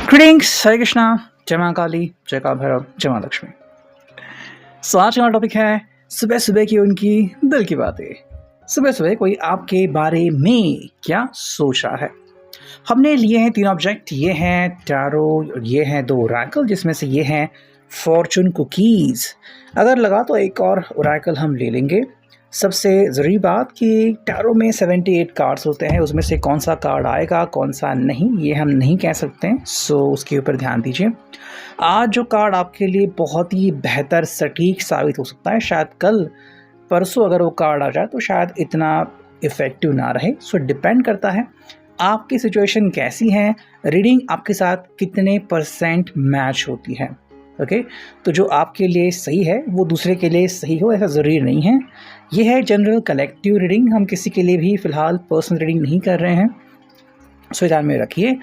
Greetings, हरे कृष्णा, जय माँ काली, जय काल भैरव, जय माँ लक्ष्मी। आज का टॉपिक है सुबह सुबह की उनकी दिल की बातें। सुबह सुबह कोई आपके बारे में क्या सोच रहा है। हमने लिए हैं 3 ऑब्जेक्ट, ये हैं टैरो और ये हैं 2 ओरेकल, जिसमें से ये हैं फॉर्चून कुकीज़। अगर लगा तो एक और ओरेकल हम ले लेंगे। सबसे ज़रूरी बात कि टैरो में 78 कार्ड्स होते हैं, उसमें से कौन सा कार्ड आएगा कौन सा नहीं ये हम नहीं कह सकते हैं, सो उसके ऊपर ध्यान दीजिए। आज जो कार्ड आपके लिए बहुत ही बेहतर सटीक साबित हो सकता है, शायद कल परसों अगर वो कार्ड आ जाए तो शायद इतना इफ़ेक्टिव ना रहे। सो डिपेंड करता है आपकी सिचुएशन कैसी है, रीडिंग आपके साथ कितने % मैच होती है। ओके, तो जो आपके लिए सही है वो दूसरे के लिए सही हो ऐसा ज़रूरी नहीं है। ये है जनरल कलेक्टिव रीडिंग, हम किसी के लिए भी फ़िलहाल पर्सनल रीडिंग नहीं कर रहे हैं, सो ध्यान में रखिए।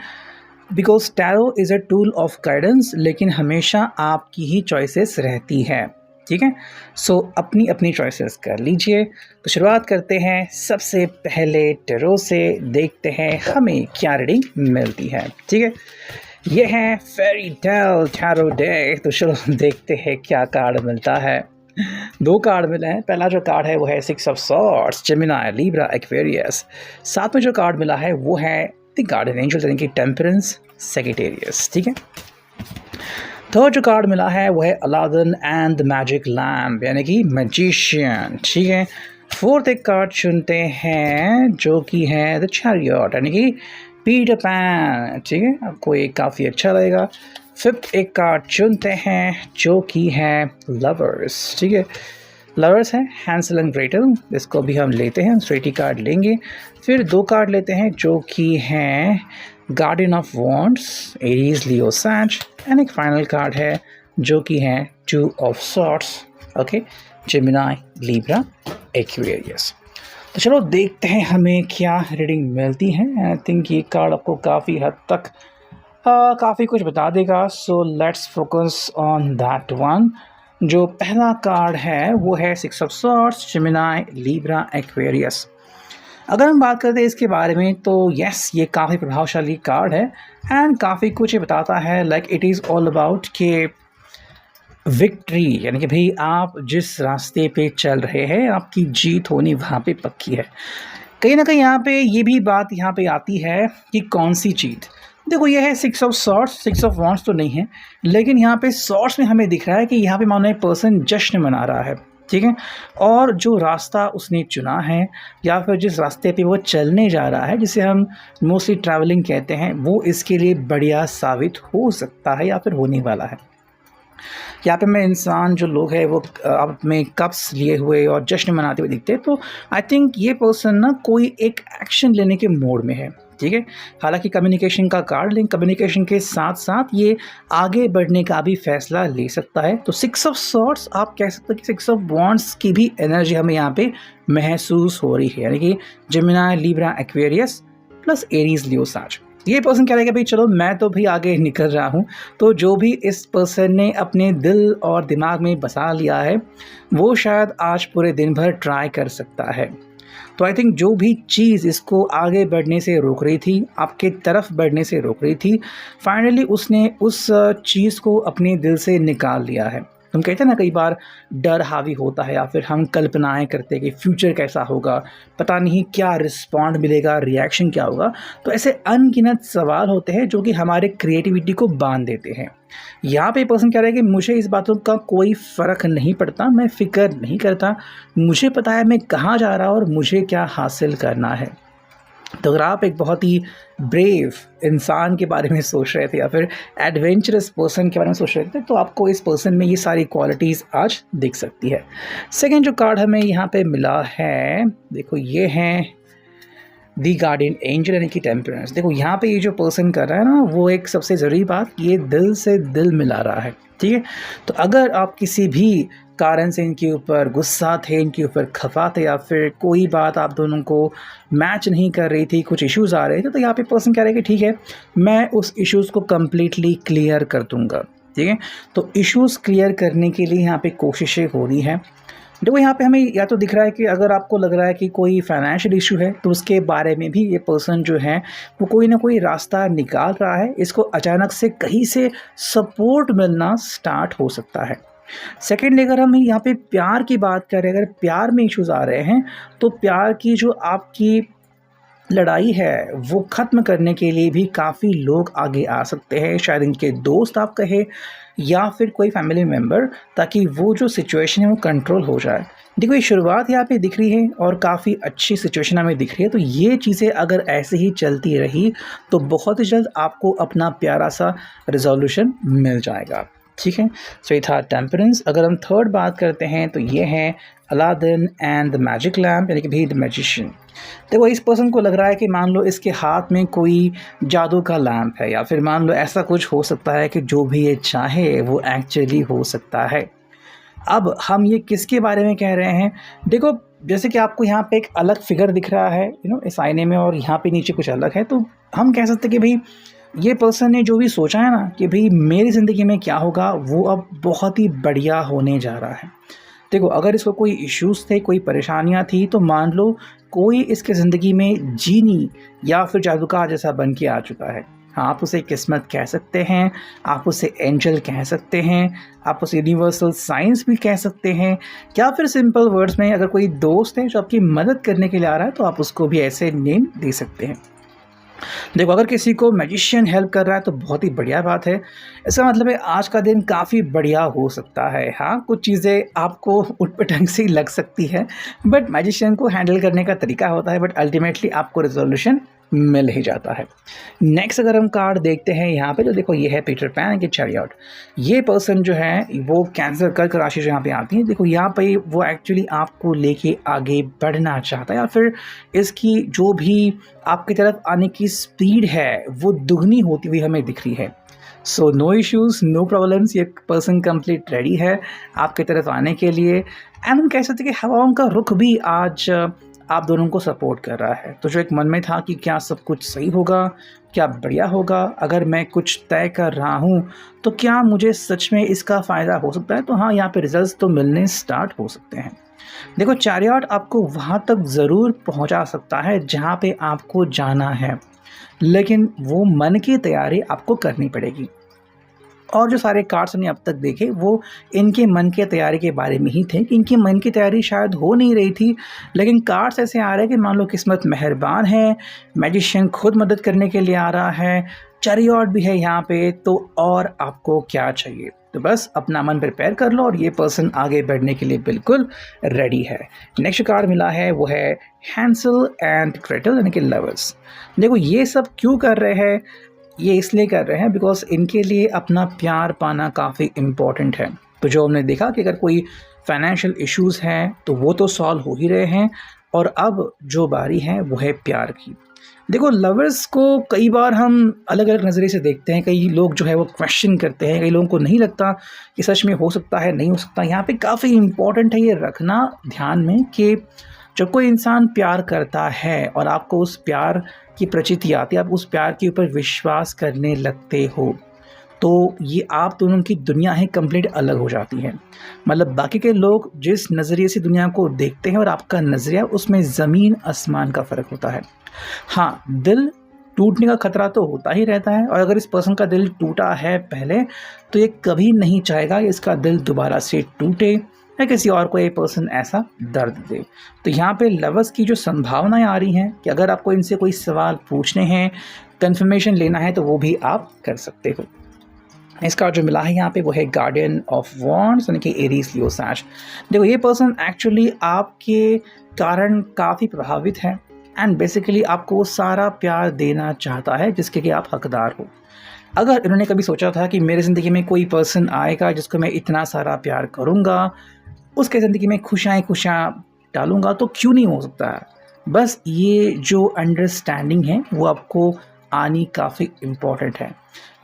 Because tarot is a tool of guidance, लेकिन हमेशा आपकी ही चॉइसेस रहती है, ठीक है। सो अपनी अपनी चॉइसेस कर लीजिए। तो शुरुआत करते हैं सबसे पहले टैरो से, देखते हैं हमें क्या रीडिंग मिलती है, ठीक है। ये है फेरी टेल टैरो डेक। तो चलो देखते हैं क्या कार्ड मिलता है। 2 कार्ड मिले हैं। पहला जो कार्ड है वो है 6 of swords, Gemini, Libra, Aquarius. साथ में जो कार्ड मिला है वो है द गार्डियन एंजल यानी कि टेम्परेंस, सैजिटेरियस, ठीक है। थर्ड जो कार्ड मिला है वो है Aladdin and the magic lamp यानी कि मैजिशियन, ठीक है। फोर्थ एक कार्ड चुनते हैं जो कि है द चैरियट यानी कि पीटर पैन, ठीक है, आपको ये काफ़ी अच्छा लगेगा। फिफ्थ एक कार्ड चुनते हैं जो कि है लवर्स, ठीक है। लवर्स है हैंसल एंड ग्रेटल, इसको भी हम लेते हैं, स्ट्रेटी कार्ड लेंगे। फिर 2 कार्ड लेते हैं जो कि हैं guardian of wands, Aries, Leo, सैज, एंड एक फाइनल कार्ड है जो कि है 2 of swords, okay, Gemini, Libra, Aquarius. तो चलो देखते हैं हमें क्या रीडिंग मिलती है। आई थिंक ये कार्ड आपको काफ़ी हद तक काफ़ी कुछ बता देगा, so let's focus on that one. जो पहला कार्ड है वो है 6 of swords, Gemini, Libra, Aquarius. अगर हम बात करते हैं इसके बारे में तो यस, ये काफ़ी प्रभावशाली कार्ड है एंड काफ़ी कुछ ये बताता है। Like it is all about के विक्ट्री, यानी कि भाई आप जिस रास्ते पे चल रहे हैं आपकी जीत होनी वहाँ पे पक्की है। कहीं ना कहीं यहाँ पे ये भी बात यहाँ पे आती है कि कौन सी जीत। देखो ये है 6 ऑफ सॉर्ड्स, 6 ऑफ वॉन्ड्स तो नहीं है, लेकिन यहाँ पे सॉर्ड्स में हमें दिख रहा है कि यहाँ पे मानो एक पर्सन जश्न मना रहा है, ठीक है। और जो रास्ता उसने चुना है या फिर जिस रास्ते पे वो चलने जा रहा है, जिसे हम मोस्टली ट्रैवलिंग कहते हैं, वो इसके लिए बढ़िया साबित हो सकता है या फिर होने वाला है। यहाँ पे मैं इंसान जो लोग हैं वो आप में कप्स लिए हुए और जश्न मनाते हुए दिखते हैं, तो आई थिंक ये पर्सन ना कोई एक एक्शन लेने के मोड में है, ठीक है। हालांकि कम्युनिकेशन का कार्ड, लेकिन कम्युनिकेशन के साथ साथ ये आगे बढ़ने का भी फैसला ले सकता है। तो 6 ऑफ सॉर्ड्स आप कह सकते हैं कि 6 ऑफ वॉन्ड्स की भी एनर्जी हमें यहाँ पे महसूस हो रही है, यानी कि Gemini, Libra, Aquarius plus Aries, Leo, सैज। ये पर्सन कह रहा है कि भाई चलो मैं तो भी आगे निकल रहा हूँ। तो जो भी इस पर्सन ने अपने दिल और दिमाग में बसा लिया है वो शायद आज पूरे दिन भर ट्राई कर सकता है। तो आई थिंक जो भी चीज़ इसको आगे बढ़ने से रोक रही थी, आपके तरफ बढ़ने से रोक रही थी, फाइनली उसने उस चीज़ को अपने दिल से निकाल लिया है। हम कहते हैं ना कई बार डर हावी होता है या फिर हम कल्पनाएं करते हैं कि फ्यूचर कैसा होगा, पता नहीं क्या रिस्पॉन्ड मिलेगा, रिएक्शन क्या होगा। तो ऐसे अनगिनत सवाल होते हैं जो कि हमारे क्रिएटिविटी को बांध देते हैं। यहाँ पे पर्सन कह रहा है कि मुझे इस बातों का कोई फ़र्क नहीं पड़ता, मैं फ़िक्र नहीं करता, मुझे पता है मैं कहाँ जा रहा हूँ और मुझे क्या हासिल करना है। तो अगर आप एक बहुत ही ब्रेव इंसान के बारे में सोच रहे थे या फिर एडवेंचरस पर्सन के बारे में सोच रहे थे, तो आपको इस पर्सन में ये सारी क्वालिटीज़ आज दिख सकती है। सेकंड जो कार्ड हमें यहाँ पे मिला है, देखो ये है दी गार्डियन एंजल यानी कि टेम्परेंस। देखो यहाँ पे ये जो पर्सन कर रहा है ना, वो एक सबसे ज़रूरी बात, ये दिल से दिल मिला रहा है, ठीक है। तो अगर आप किसी भी कारण से इनके ऊपर गुस्सा थे, इनके ऊपर खफा थे या फिर कोई बात आप दोनों को मैच नहीं कर रही थी, कुछ इश्यूज़ आ रहे थे, तो यहाँ पे पर्सन कह रहा है कि ठीक है मैं उस इश्यूज़ को कम्प्लीटली क्लियर कर दूँगा, ठीक है। तो इश्यूज़ क्लियर करने के लिए यहाँ पे कोशिशें हो रही हैं। देखो यहाँ पे हमें या तो दिख रहा है कि अगर आपको लग रहा है कि कोई फाइनेंशियल इशू है तो उसके बारे में भी ये पर्सन जो है वो कोई ना कोई रास्ता निकाल रहा है, इसको अचानक से कहीं से सपोर्ट मिलना स्टार्ट हो सकता है। सेकेंडली अगर हम यहाँ पे प्यार की बात करें, अगर प्यार में इश्यूज आ रहे हैं तो प्यार की जो आपकी लड़ाई है वो ख़त्म करने के लिए भी काफ़ी लोग आगे आ सकते हैं, शायद इनके दोस्त आप कहे या फिर कोई फैमिली मेम्बर, ताकि वो जो सिचुएशन है वो कंट्रोल हो जाए। देखो ये शुरुआत यहाँ पे दिख रही है और काफ़ी अच्छी सिचुएशन हमें दिख रही है, तो ये चीज़ें अगर ऐसे ही चलती रही तो बहुत ही जल्द आपको अपना प्यारा सा रिजोल्यूशन मिल जाएगा। ठीक है, सो ये था टेम्परेंस। अगर हम थर्ड बात करते हैं तो ये है Aladdin and the magic lamp, यानी कि भी द मैजिशियन। देखो इस पर्सन को लग रहा है कि मान लो इसके हाथ में कोई जादू का लैम्प है, या फिर मान लो ऐसा कुछ हो सकता है कि जो भी ये चाहे वो एक्चुअली हो सकता है। अब हम ये किसके बारे में कह रहे हैं? देखो जैसे कि आपको यहाँ पे एक अलग फिगर दिख रहा है इस आईने में, और यहाँ पे नीचे कुछ अलग है, तो हम कह सकते हैं कि भाई ये पर्सन ने जो भी सोचा है ना कि भाई मेरी ज़िंदगी में क्या होगा, वो अब बहुत ही बढ़िया होने जा रहा है। देखो अगर इसको कोई इश्यूज़ थे, कोई परेशानियाँ थी, तो मान लो कोई इसके ज़िंदगी में जीनी या फिर जादूगर जैसा बन के आ चुका है। हाँ, आप उसे किस्मत कह सकते हैं, आप उसे एंजल कह सकते हैं, आप उसे यूनिवर्सल साइंस भी कह सकते हैं, या फिर सिंपल वर्ड्स में अगर कोई दोस्त है जो आपकी मदद करने के लिए आ रहा है तो आप उसको भी ऐसे नेम दे सकते हैं। देखो अगर किसी को मैजिशियन हेल्प कर रहा है तो बहुत ही बढ़िया बात है। इसका मतलब है आज का दिन काफ़ी बढ़िया हो सकता है। हाँ, कुछ चीज़ें आपको उटपटांग सी लग सकती है, बट मैजिशियन को हैंडल करने का तरीका होता है, बट अल्टीमेटली आपको रिजोल्यूशन मिल ही जाता है। नेक्स्ट अगर हम कार्ड देखते हैं यहाँ पे, तो देखो ये है पीटर पैन के चैरियट। ये पर्सन जो है वो कैंसर कर्क राशि जो यहाँ पे आती है, देखो यहाँ पे वो एक्चुअली आपको लेके आगे बढ़ना चाहता है, या फिर इसकी जो भी आपकी तरफ आने की स्पीड है वो दुगनी होती हुई हमें दिख रही है। So no issues, no problems, ये पर्सन कंप्लीट रेडी है आपकी तरफ आने के लिए। एंड हम कह सकते हैं कि हवाओं का रुख भी आज आप दोनों को सपोर्ट कर रहा है। तो जो एक मन में था कि क्या सब कुछ सही होगा, क्या बढ़िया होगा, अगर मैं कुछ तय कर रहा हूँ तो क्या मुझे सच में इसका फ़ायदा हो सकता है, तो हाँ यहाँ पे रिजल्ट्स तो मिलने स्टार्ट हो सकते हैं। देखो चैरियट आपको वहाँ तक ज़रूर पहुँचा सकता है जहाँ पे आपको जाना है, लेकिन वो मन की तैयारी आपको करनी पड़ेगी। और जो सारे कार्ड्स हमने अब तक देखे वो इनके मन की तैयारी के बारे में ही थे कि इनकी मन की तैयारी शायद हो नहीं रही थी, लेकिन कार्ड्स ऐसे आ रहे हैं कि मान लो किस्मत मेहरबान है, मैजिशियन खुद मदद करने के लिए आ रहा है, चैरियट भी है यहाँ पे, तो और आपको क्या चाहिए? तो बस अपना मन प्रिपेयर कर लो और ये पर्सन आगे बढ़ने के लिए बिल्कुल रेडी है। नेक्स्ट कार्ड मिला है वो है हैंसल एंड ग्रेटल, यानी कि लवर्स। देखो ये सब क्यों कर रहे हैं? ये इसलिए कर रहे हैं बिकॉज इनके लिए अपना प्यार पाना काफ़ी इम्पॉर्टेंट है। तो जो हमने देखा कि अगर कोई फाइनेंशियल इश्यूज़ हैं तो वो तो सॉल्व हो ही रहे हैं, और अब जो बारी है वो है प्यार की। देखो लवर्स को कई बार हम अलग अलग नज़रिए से देखते हैं, कई लोग जो है वो क्वेश्चन करते हैं, कई लोगों को नहीं लगता कि सच में हो सकता है, नहीं हो सकता। यहाँ पे काफ़ी इम्पॉर्टेंट है ये रखना ध्यान में कि जब कोई इंसान प्यार करता है और आपको उस प्यार की प्रचिति आती है, आप उस प्यार के ऊपर विश्वास करने लगते हो, तो ये आप दोनों की दुनिया है कंप्लीट अलग हो जाती है। मतलब बाकी के लोग जिस नज़रिए से दुनिया को देखते हैं और आपका नज़रिया, उसमें ज़मीन आसमान का फ़र्क होता है। हाँ, दिल टूटने का खतरा तो होता ही रहता है, और अगर इस पर्सन का दिल टूटा है पहले तो ये कभी नहीं चाहेगा कि इसका दिल दोबारा से टूटे या किसी और को ये पर्सन ऐसा दर्द दे। तो यहाँ पे लवर्स की जो संभावनाएं आ रही हैं कि अगर आपको इनसे कोई सवाल पूछने हैं, कंफर्मेशन लेना है, तो वो भी आप कर सकते हो। इसका जो मिला है यहाँ पे वो है गार्डियन ऑफ वॉन्ड्स, यानी कि एरीज लियो सैज। देखो ये पर्सन एक्चुअली आपके कारण काफ़ी प्रभावित है एंड बेसिकली आपको वो सारा प्यार देना चाहता है जिसके कि आप हकदार हो। अगर इन्होंने कभी सोचा था कि मेरी ज़िंदगी में कोई पर्सन आएगा जिसको मैं इतना सारा प्यार करूँगा, उसके ज़िंदगी में खुशियाँ डालूँगा, तो क्यों नहीं हो सकता है। बस ये जो अंडरस्टैंडिंग है वो आपको आनी काफ़ी इम्पॉर्टेंट है।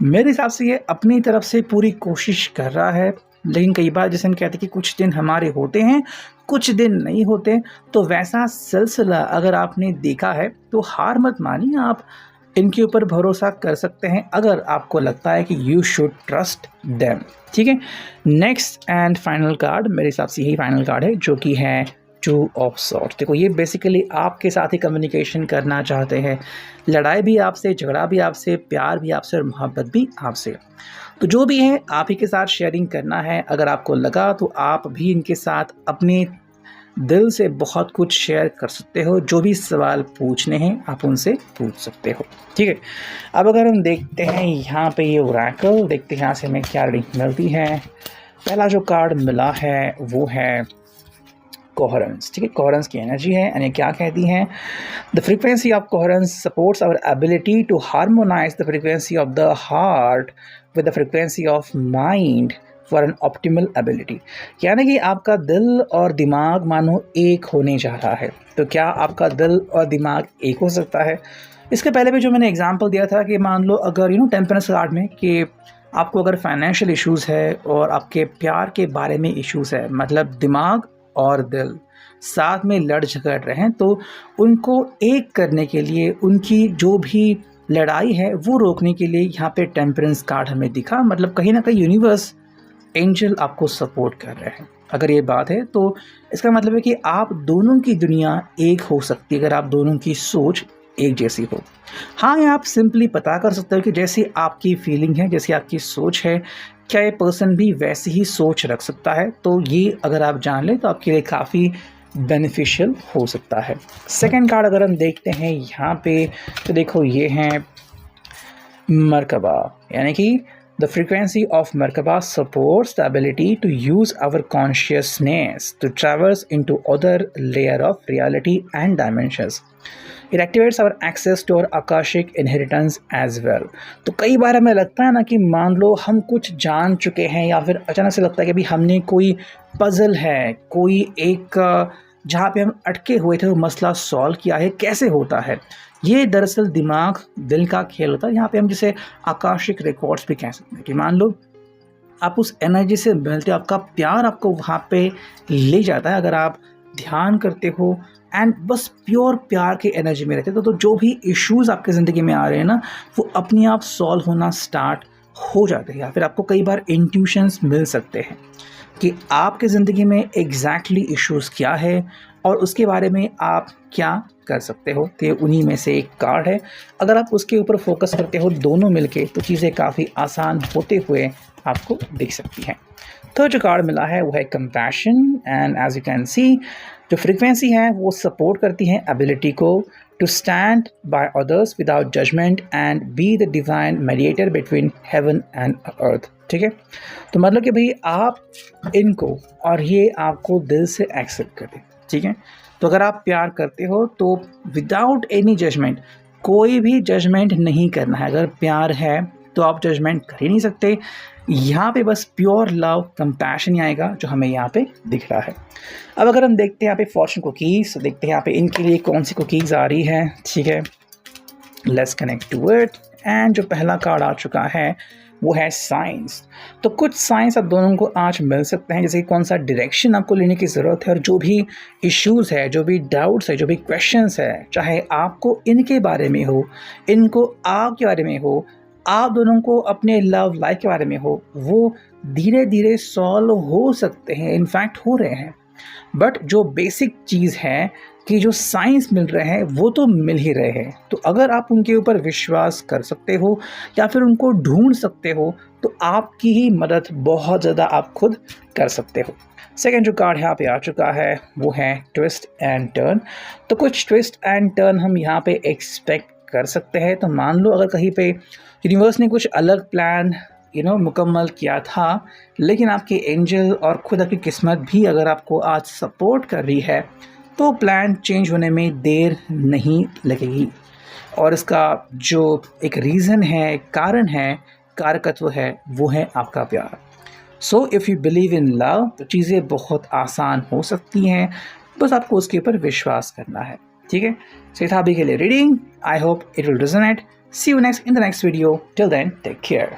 मेरे हिसाब से ये अपनी तरफ से पूरी कोशिश कर रहा है, लेकिन कई बार जैसे हम कहते हैं कि कुछ दिन हमारे होते हैं, कुछ दिन नहीं होते, तो वैसा सिलसिला अगर आपने देखा है तो हार मत मानिए, आप इनके ऊपर भरोसा कर सकते हैं अगर आपको लगता है कि यू शुड ट्रस्ट देम। ठीक है, नेक्स्ट एंड फाइनल कार्ड मेरे हिसाब से यही फाइनल कार्ड है, जो कि है टू ऑफ सॉर्ड्स। देखो ये बेसिकली आपके साथ ही कम्युनिकेशन करना चाहते हैं, लड़ाई भी आपसे, झगड़ा भी आपसे, प्यार भी आपसे और मोहब्बत भी आपसे। तो जो भी है आप ही के साथ शेयरिंग करना है। अगर आपको लगा तो आप भी इनके साथ अपने दिल से बहुत कुछ शेयर कर सकते हो, जो भी सवाल पूछने हैं आप उनसे पूछ सकते हो। ठीक है, अब अगर हम देखते हैं यहाँ पे ये ओरेकल, देखते हैं यहाँ से हमें क्या रीडिंग मिलती है। पहला जो कार्ड मिला है वो है कोहेरेंस। ठीक है, कोहेरेंस की एनर्जी है, यानी क्या कहती हैं, the frequency of coherence supports our ability to harmonize the frequency of the heart with the frequency of mind for an optimal ability. यानी कि आपका दिल और दिमाग मानो एक होने जा रहा है। तो क्या आपका दिल और दिमाग एक हो सकता है? इसके पहले भी जो मैंने एग्जांपल दिया था कि मान लो अगर टेम्परेंस कार्ड में कि आपको अगर फाइनेंशियल इश्यूज़ है और आपके प्यार के बारे में इश्यूज़ है, मतलब दिमाग और दिल साथ में लड़ झगड़ रहे हैं, तो उनको एक करने के लिए, उनकी जो भी लड़ाई है वो रोकने के लिए यहाँ पे टेम्परेंस कार्ड हमें दिखा। मतलब कहीं ना कहीं यूनिवर्स, एंजल आपको सपोर्ट कर रहे हैं। अगर ये बात है तो इसका मतलब है कि आप दोनों की दुनिया एक हो सकती है अगर आप दोनों की सोच एक जैसी हो। हाँ, आप सिंपली पता कर सकते हो कि जैसी आपकी फीलिंग है, जैसी आपकी सोच है, क्या ये पर्सन भी वैसी ही सोच रख सकता है। तो ये अगर आप जान लें तो आपके लिए काफ़ी बेनिफिशियल हो सकता है। सेकंड कार्ड अगर हम देखते हैं यहाँ पे तो देखो ये है मरकबा, यानी कि the frequency of Merkaba supports the ability to use our consciousness to traverse into other layer of reality and dimensions. It activates our access to our Akashic inheritance as well. तो कई बार हमें लगता है ना कि मान लो हम कुछ जान चुके हैं या फिर अचानक से लगता है कि अभी हमने कोई पजल है, कोई एक जहाँ पे हम अटके हुए थे वो मसला सॉल्व किया है, कैसे होता है। ये दरअसल दिमाग दिल का खेल होता है। यहाँ पे हम जिसे आकाशिक रिकॉर्ड्स भी कह सकते हैं कि मान लो आप उस एनर्जी से मिलते हो, आपका प्यार आपको वहाँ पे ले जाता है अगर आप ध्यान करते हो एंड बस प्योर प्यार की एनर्जी में रहते हो। तो जो भी इश्यूज़ आपकी ज़िंदगी में आ रहे हैं ना, वो अपने आप सॉल्व होना स्टार्ट हो जाते हैं। या फिर आपको कई बार इंट्यूशंस मिल सकते हैं कि आपकी ज़िंदगी में एग्जैक्टली इश्यूज़ क्या है और उसके बारे में आप क्या कर सकते हो। तो उन्हीं में से एक कार्ड है, अगर आप उसके ऊपर फोकस करते हो दोनों मिलके तो चीज़ें काफ़ी आसान होते हुए आपको दिख सकती हैं। थर्ड जो कार्ड मिला है वो है compassion, and as you can see जो फ्रीक्वेंसी है वो सपोर्ट करती है एबिलिटी को to stand by others without judgement and be the divine mediator between heaven and earth. ठीक है, तो मतलब कि भाई आप इनको और ये आपको दिल से एक्सेप्ट करें। ठीक है, तो अगर आप प्यार करते हो तो विदाउट एनी जजमेंट, कोई भी जजमेंट नहीं करना है। अगर प्यार है तो आप जजमेंट कर ही नहीं सकते। यहाँ पे बस प्योर लव, कंपैशन ही आएगा जो हमें यहाँ पे दिख रहा है। अब अगर हम देखते हैं यहाँ पे फॉर्चून कुकीज़, तो देखते हैं यहाँ पे इनके लिए कौन सी कुकीज़ आ रही है। ठीक है, let's connect to it. And जो पहला कार्ड आ चुका है वो है साइंस। तो कुछ साइंस आप दोनों को आज मिल सकते हैं, जैसे कि कौन सा डायरेक्शन आपको लेने की ज़रूरत है और जो भी इश्यूज़ है, जो भी डाउट्स है, जो भी क्वेश्चंस है, चाहे आपको इनके बारे में हो, इनको आपके बारे में हो, आप दोनों को अपने लव लाइफ के बारे में हो, वो धीरे धीरे सॉल्व हो सकते हैं, इनफैक्ट हो रहे हैं। बट जो बेसिक चीज़ है कि जो साइंस मिल रहे हैं वो तो मिल ही रहे हैं। तो अगर आप उनके ऊपर विश्वास कर सकते हो या फिर उनको ढूंढ सकते हो तो आपकी ही मदद बहुत ज़्यादा आप खुद कर सकते हो। सेकेंड जो कार्ड यहाँ पे आ चुका है वो है ट्विस्ट एंड टर्न। तो कुछ ट्विस्ट एंड टर्न हम यहाँ पे एक्सपेक्ट कर सकते हैं। तो मान लो अगर कहीं पे यूनिवर्स ने कुछ अलग प्लान मुकम्मल किया था, लेकिन आपके एंजल और खुद आपकी किस्मत भी अगर आपको आज सपोर्ट कर रही है तो प्लान चेंज होने में देर नहीं लगेगी। और इसका जो एक रीज़न है, कारण है, कारकत्व है, वो है आपका प्यार। So if you believe in love तो चीज़ें बहुत आसान हो सकती हैं, बस आपको उसके ऊपर विश्वास करना है। ठीक है, सो ये था अभी के लिए reading. I hope it will resonate. See you next in the next video. Till then take care.